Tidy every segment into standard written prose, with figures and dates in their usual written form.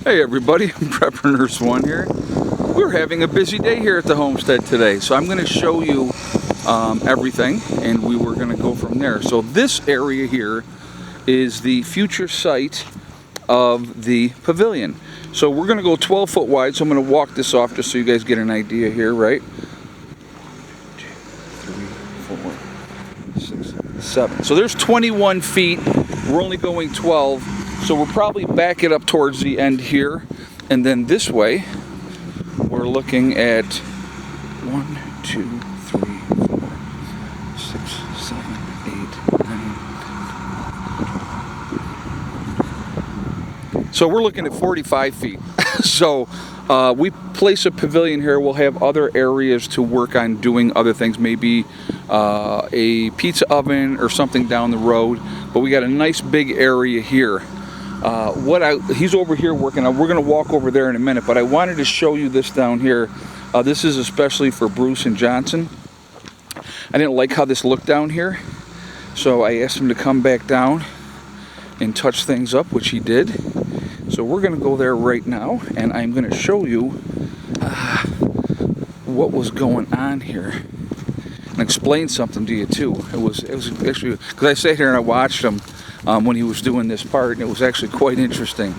Hey everybody, Prepper Nurse 1 here. We're having a busy day here at the homestead today, so I'm going to show you everything, and we were going to go from there. So this area here is the future site of the pavilion. So we're going to go 12 foot wide, so I'm going to walk this off just so you guys get an idea here, right? 2, 3, 4, 6, 7. So there's 21 feet. We're only going 12. So we'll probably back it up towards the end here, and then this way we're looking at 1, 2, 3, 4, 6, 7, 8, 9. So we're looking at 45 feet. So we place a pavilion here. We'll have other areas to work on doing other things, maybe a pizza oven or something down the road. But we got a nice big area here. He's over here working on. We're going to walk over there in a minute, but I wanted to show you this down here. This is especially for Bruce and Johnson. I didn't like how this looked down here, so I asked him to come back down and touch things up, which he did. So we're going to go there right now, and I'm going to show you what was going on here and explain something to you too. It was actually, because I sat here and I watched him when he was doing this part, and it was actually quite interesting.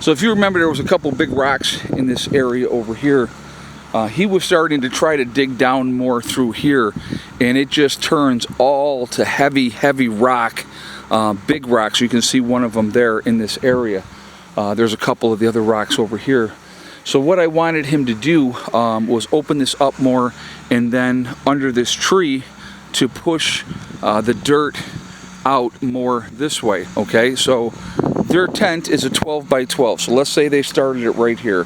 So if you remember, there was a couple big rocks in this area over here. He was starting to try to dig down more through here, and it just turns all to heavy rock, big rocks. You can see one of them there in this area. There's a couple of the other rocks over here. So what I wanted him to do was open this up more, and then under this tree to push the dirt out more this way. Okay, so their tent is a 12 by 12. So let's say they started it right here.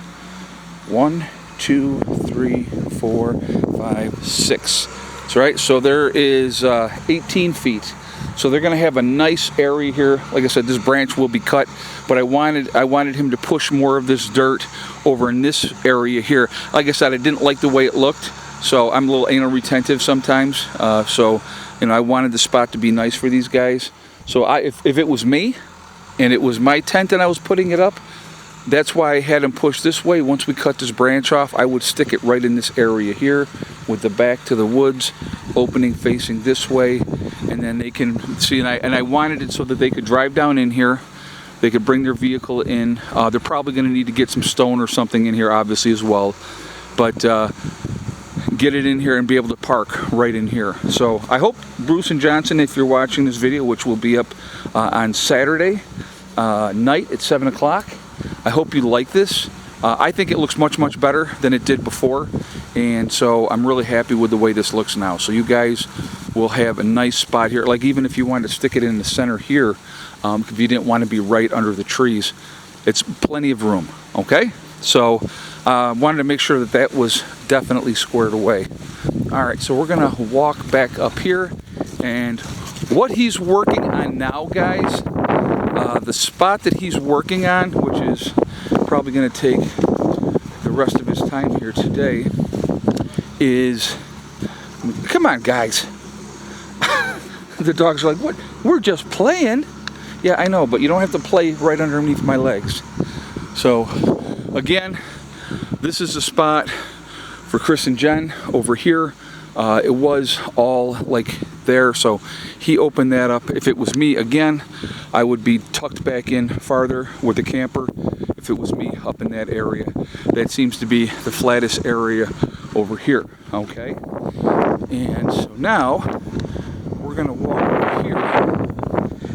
1, 2, 3, 4, 5, 6. That's right. So there is 18 feet. So they're going to have a nice area here. Like I said, this branch will be cut, but I wanted him to push more of this dirt over in this area here. Like I said, I didn't like the way it looked, so I'm a little anal retentive sometimes. So you know, I wanted the spot to be nice for these guys. So if it was me and it was my tent and I was putting it up, that's why I had him push this way. Once we cut this branch off, I would stick it right in this area here with the back to the woods, opening facing this way, and then they can see. And I wanted it so that they could drive down in here. They could bring their vehicle in. They're probably going to need to get some stone or something in here, obviously, as well. But get it in here and be able to park right in here. So I hope Bruce and Johnson, if you're watching this video, which will be up on Saturday night at 7 o'clock, I hope you like this. I think it looks much better than it did before, and so I'm really happy with the way this looks now. So you guys will have a nice spot here. Like, even if you wanted to stick it in the center here, if you didn't want to be right under the trees, it's plenty of room. Okay, so wanted to make sure that that was definitely squared away. All right, so we're gonna walk back up here, and what he's working on now, guys, the spot that he's working on, which is probably going to take the rest of his time here today, is, come on guys. The dogs are like, what? We're just playing. Yeah, I know, but you don't have to play right underneath my legs. So again, this is the spot for Chris and Jen over here. It was all like there, so he opened that up. If it was me, again, I would be tucked back in farther with the camper. If it was me up in that area, that seems to be the flattest area over here. Okay, and so now we're gonna walk over here,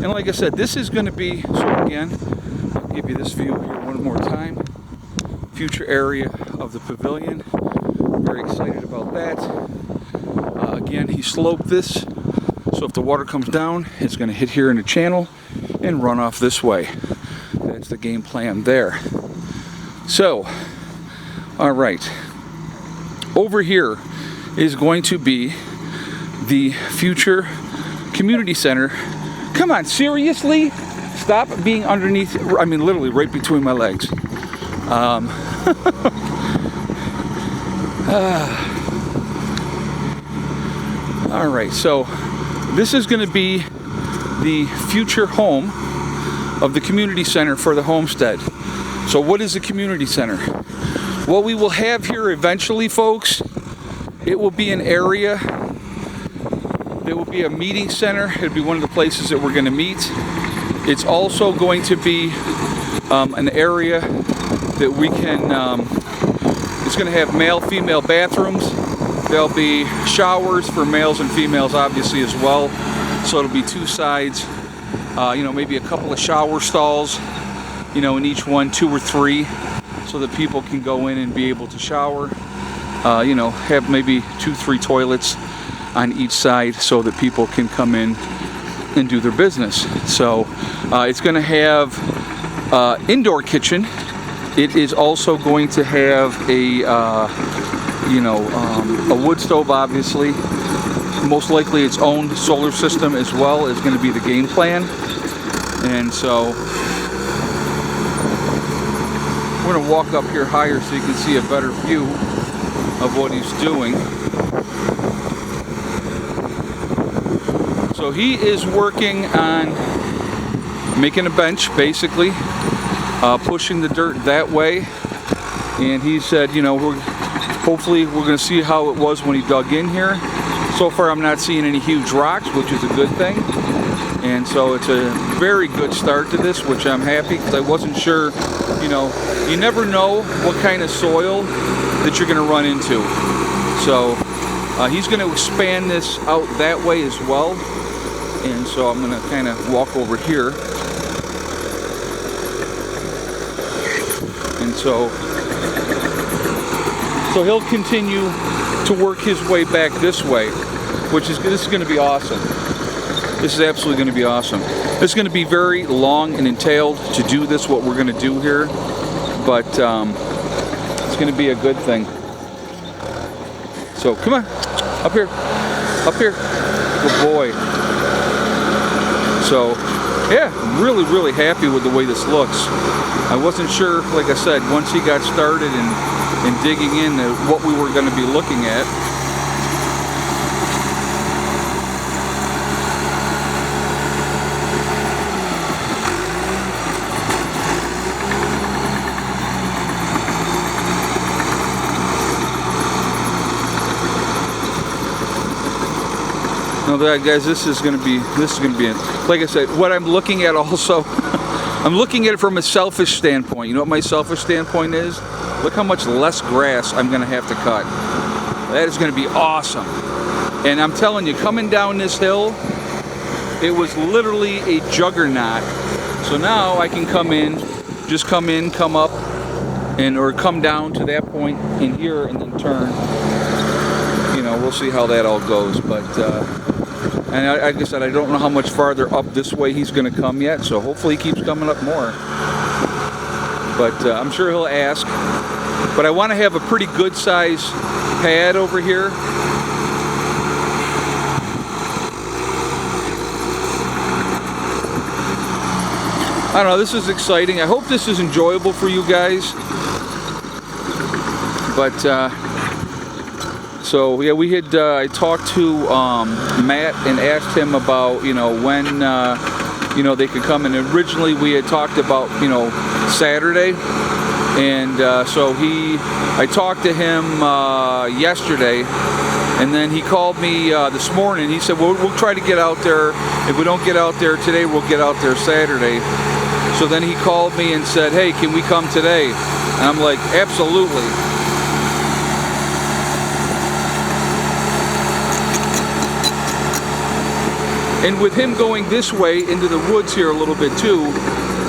and like I said, this is going to be, so again, I'll give you this view here one more time. Future area of the pavilion. Very excited about that. Again, he sloped this, so if the water comes down, it's going to hit here in the channel and run off this way. That's the game plan there. So, all right, over here is going to be the future community center. Come on, seriously? Stop being underneath, I mean literally right between my legs. All right, so this is going to be the future home of the community center for the homestead. So what is the community center? What we will have here eventually, folks, it will be an area. There will be a meeting center. It'll be one of the places that we're going to meet. It's also going to be an area that we can, it's going to have male, female bathrooms. There'll be showers for males and females, obviously, as well. So it'll be two sides, maybe a couple of shower stalls, in each one, 2 or 3, so that people can go in and be able to shower. Have maybe 2, 3 toilets on each side so that people can come in and do their business. So it's going to have indoor kitchen. It is also going to have a wood stove, obviously. Most likely its own solar system as well is going to be the game plan. And so we're going to walk up here higher so you can see a better view of what he's doing. So he is working on making a bench, basically, pushing the dirt that way. And he said, hopefully we're going to see how it was when he dug in here. So far I'm not seeing any huge rocks, which is a good thing. And so it's a very good start to this, which I'm happy, because I wasn't sure, you never know what kind of soil that you're going to run into. So he's going to expand this out that way as well. And so I'm going to kind of walk over here. And so he'll continue to work his way back this way, this is going to be awesome. This is absolutely going to be awesome. This is going to be very long and entailed to do this, what we're going to do here, but it's going to be a good thing. So come on, up here, good boy. So yeah, really, really happy with the way this looks. I wasn't sure, like I said, once he got started and digging in what we were going to be looking at. Now, guys, this is going to be like I said, what I'm looking at also. I'm looking at it from a selfish standpoint. You know what my selfish standpoint is? Look how much less grass I'm going to have to cut. That is going to be awesome. And I'm telling you, coming down this hill, it was literally a juggernaut. So now I can come up, or come down to that point in here and then turn. We'll see how that all goes. But and like I said, I don't know how much farther up this way he's going to come yet, so hopefully he keeps coming up more. But I'm sure he'll ask. But I want to have a pretty good size pad over here. I don't know, this is exciting. I hope this is enjoyable for you guys. But so yeah, we had I talked to Matt and asked him about when they could come. And originally we had talked about Saturday, and so I talked to him yesterday, and then he called me this morning. He said, well, we'll try to get out there. If we don't get out there today, we'll get out there Saturday. So then he called me and said, hey, can we come today? And I'm like, absolutely. And with him going this way into the woods here a little bit too,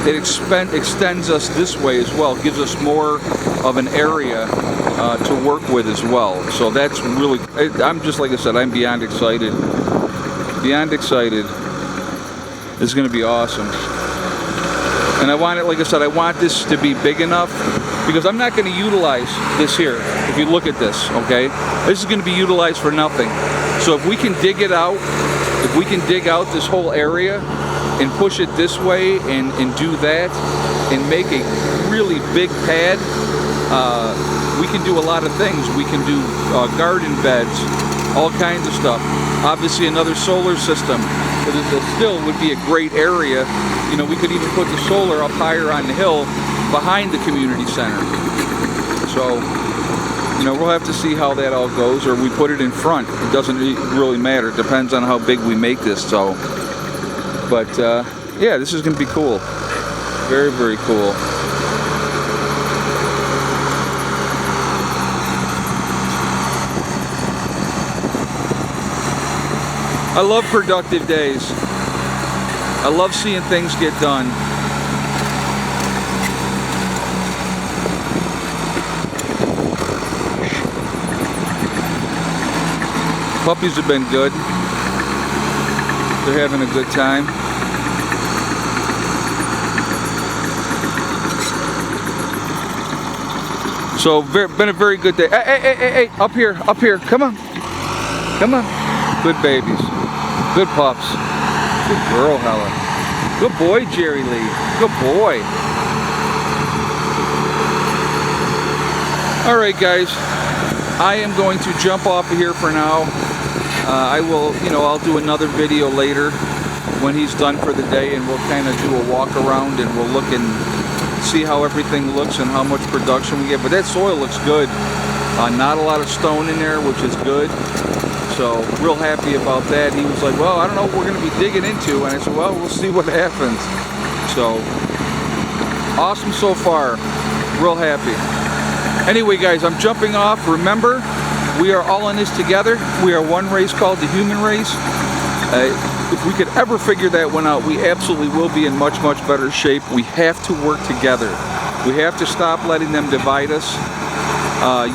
it extends us this way as well. It gives us more of an area to work with as well. So that's really, I'm just, like I said, I'm beyond excited. Beyond excited. It's going to be awesome. And I want it, like I said, I want this to be big enough, because I'm not going to utilize this here. If you look at this, okay? This is going to be utilized for nothing. So if we can dig it out, if we can dig out this whole area and push it this way and do that and make a really big pad, we can do a lot of things. We can do garden beds, all kinds of stuff. Obviously another solar system. But it still would be a great area You know, we could even put the solar up higher on the hill behind the community center. So, you know, we'll have to see how that all goes, or we put it in front. It doesn't really matter. It depends on how big we make this. So, but yeah, this is going to be cool. Very, very cool. I love productive days. I love seeing things get done. Puppies have been good. They're having a good time. So, been a very good day. Hey, up here, come on. Come on. Good babies. Good pups. Good girl, Helen. Good boy, Jerry Lee. Good boy. Alright, guys. I am going to jump off of here for now. I will, you know, I'll do another video later when he's done for the day, and we'll kind of do a walk around and we'll look and see how everything looks and how much production we get. But that soil looks good. Not a lot of stone in there, which is good. So, real happy about that. He was like, well, I don't know what we're going to be digging into. And I said, well, we'll see what happens. So, awesome so far. Real happy. Anyway, guys, I'm jumping off. Remember, we are all in this together. We are one race called the human race. If we could ever figure that one out, we absolutely will be in much, much better shape. We have to work together. We have to stop letting them divide us.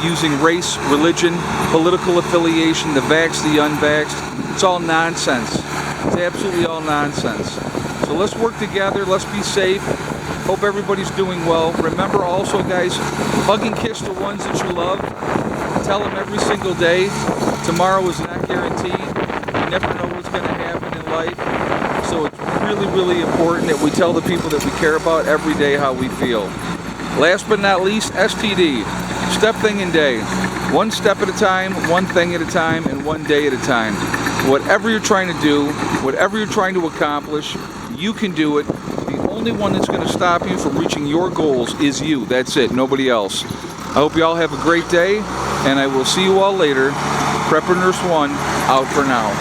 Using race, religion, political affiliation, the vaxxed, the unvaxxed. It's all nonsense. It's absolutely all nonsense. So let's work together. Let's be safe. Hope everybody's doing well. Remember also, guys, hug and kiss the ones that you love. Tell them every single day. Tomorrow is not guaranteed. You never know what's going to happen in life. So it's really, really important that we tell the people that we care about every day how we feel. Last but not least, STD. Step, thing, and day. One step at a time, one thing at a time, and one day at a time. Whatever you're trying to do, whatever you're trying to accomplish, you can do it. The only one that's going to stop you from reaching your goals is you. That's it, nobody else. I hope you all have a great day, and I will see you all later. Prepper Nurse 1, out for now.